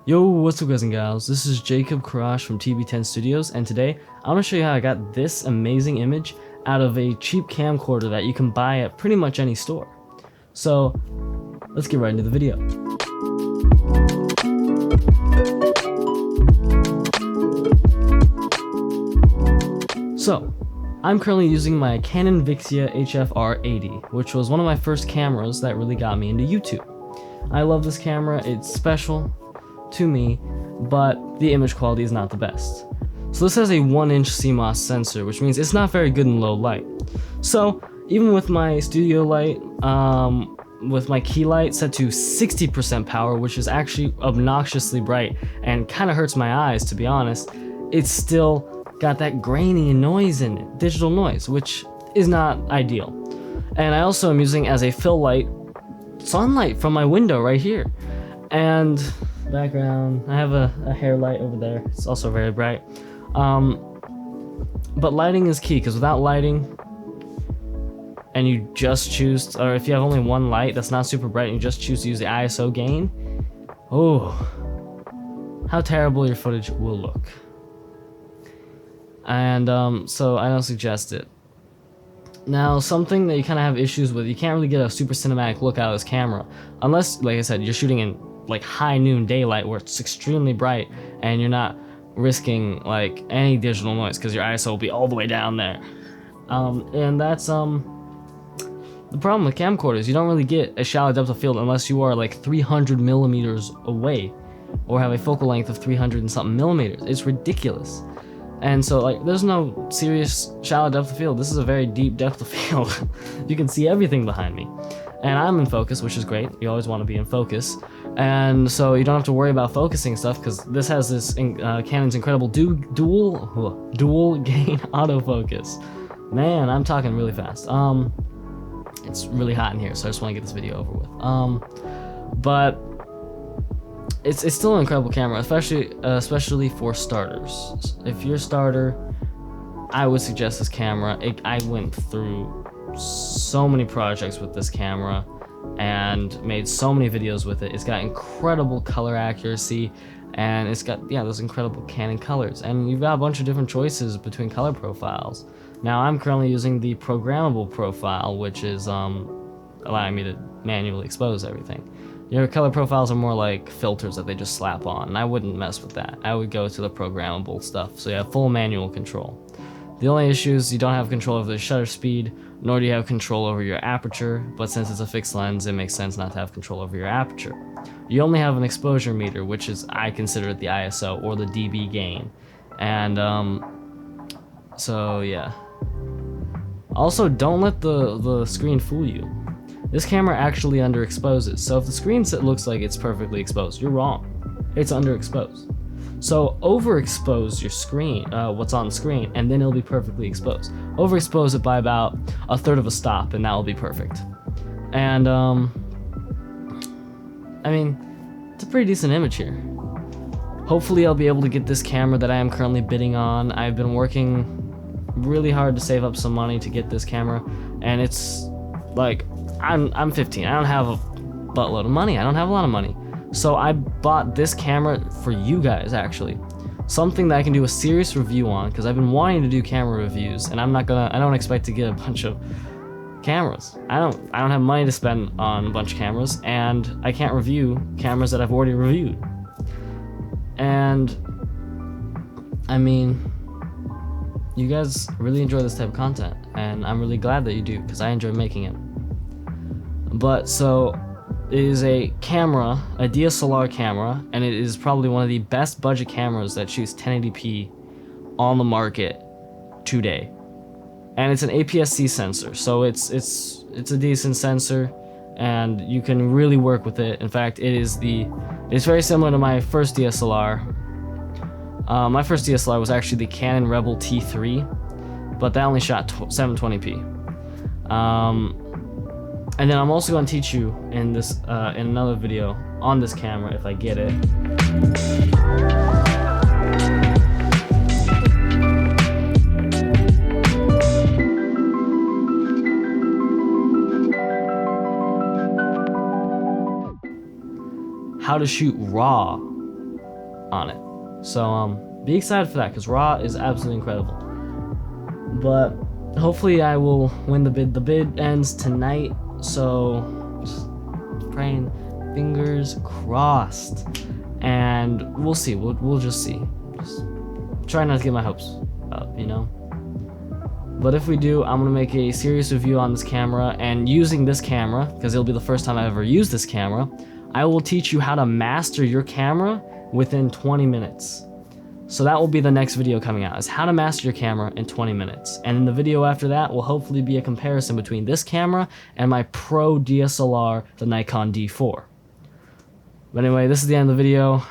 Yo, what's up guys and gals, this is Jacob Karash from TB10 Studios, and today I want to show you how I got this amazing image out of a cheap camcorder that you can buy at pretty much any store. So, let's get right into the video. So, I'm currently using my Canon Vixia HF-R80, which was one of my first cameras that really got me into YouTube. I love this camera, it's special to me, but the image quality is not the best. So this has a 1-inch CMOS sensor, which means it's not very good in low light. So even with my studio light, with my key light set to 60% power, which is actually obnoxiously bright and kind of hurts my eyes, to be honest, it's still got that grainy noise in it, digital noise, which is not ideal. And I also am using as a fill light sunlight from my window right here. And background, I have a hair light over there, it's also very bright. But lighting is key, because without lighting, and you just choose, or if you have only one light that's not super bright and you just choose to use the ISO gain, oh, how terrible your footage will look. And so I don't suggest it. Now, something that you kind of have issues with, you can't really get a super cinematic look out of this camera, unless, like I said, you're shooting in like high noon daylight where it's extremely bright and you're not risking like any digital noise because your ISO will be all the way down there. And that's the problem with camcorders. You don't really get a shallow depth of field unless you are like 300 millimeters away or have a focal length of 300 and something millimeters. It's ridiculous. And so like there's no serious shallow depth of field. This is a very deep depth of field. You can see everything behind me. And I'm in focus, which is great. You always want to be in focus. And so you don't have to worry about focusing stuff because this has this Canon's incredible dual gain autofocus. Man, I'm talking really fast. It's really hot in here, so I just want to get this video over with. But it's still an incredible camera, especially for starters. If you're a starter, I would suggest this camera. I went through so many projects with this camera and made so many videos with it. It's got incredible color accuracy, and it's got those incredible Canon colors, and you've got a bunch of different choices between color profiles. Now I'm currently using the programmable profile, which is allowing me to manually expose everything. Your color profiles are more like filters that they just slap on, and I wouldn't mess with that. I would go to the programmable stuff, so you have full manual control. The only issue is you don't have control over the shutter speed, nor do you have control over your aperture, but since it's a fixed lens, it makes sense not to have control over your aperture. You only have an exposure meter, which is, I consider it the ISO, or the dB gain. And, so yeah. Also, don't let the screen fool you. This camera actually underexposes, so if the screen looks like it's perfectly exposed, you're wrong. It's underexposed. So overexpose your screen, what's on the screen, and then it'll be perfectly exposed. Overexpose it by about a third of a stop, and that will be perfect. And I mean, it's a pretty decent image here. Hopefully I'll be able to get this camera that I am currently bidding on. I've been working really hard to save up some money to get this camera, and it's like, I'm 15, I don't have a buttload of money, I don't have a lot of money. So I bought this camera for you guys, actually. Something that I can do a serious review on, because I've been wanting to do camera reviews, and I don't expect to get a bunch of cameras. I don't have money to spend on a bunch of cameras, and I can't review cameras that I've already reviewed. And I mean, you guys really enjoy this type of content, and I'm really glad that you do, because I enjoy making it. But so, it is a camera, a DSLR camera, and it is probably one of the best budget cameras that shoots 1080p on the market today. And it's an APS-C sensor, so it's a decent sensor, and you can really work with it. In fact, it's very similar to my first DSLR. My first DSLR was actually the Canon Rebel T3, but that only shot 720p. And then I'm also going to teach you in this in another video on this camera if I get it. How to shoot RAW on it. So be excited for that, because Raw is absolutely incredible. But hopefully I will win the bid. The bid ends tonight, so just praying, fingers crossed, and we'll see. We'll just see. Just try not to get my hopes up, you know. But if we do, I'm gonna make a serious review on this camera, and using this camera, because it'll be the first time I ever use this camera, I will teach you how to master your camera within 20 minutes. So that will be the next video coming out, is how to master your camera in 20 minutes. And in the video after that will hopefully be a comparison between this camera and my pro DSLR, the Nikon D4. But anyway, this is the end of the video,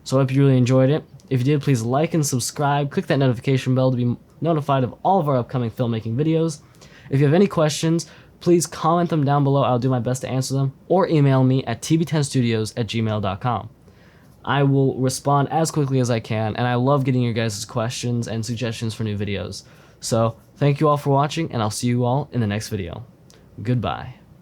so I hope you really enjoyed it. If you did, please like and subscribe, click that notification bell to be notified of all of our upcoming filmmaking videos. If you have any questions, please comment them down below. I'll do my best to answer them, or email me at tb10studios@gmail.com. I will respond as quickly as I can, and I love getting your guys' questions and suggestions for new videos. So thank you all for watching, and I'll see you all in the next video. Goodbye.